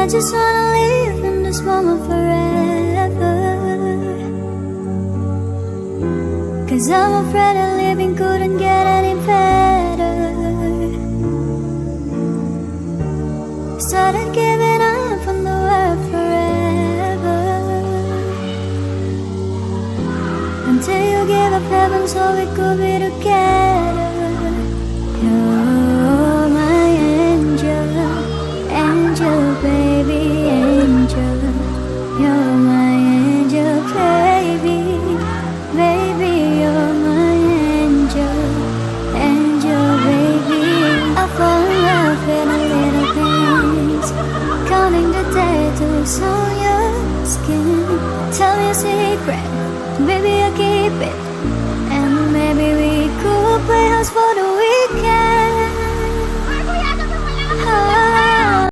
I just wanna live in this moment forever. 'Cause I'm afraid that living couldn't get any better. Started giving up on the world forever, until you gave up heaven so we could be together. You're my angel, angel baby, angel. You're my angel baby, baby. You're my angel, angel baby. I fall in love with the little things, counting the tattoos on your skin. Tell me a secret, baby, I keep it. And maybe we could play house for the weekend.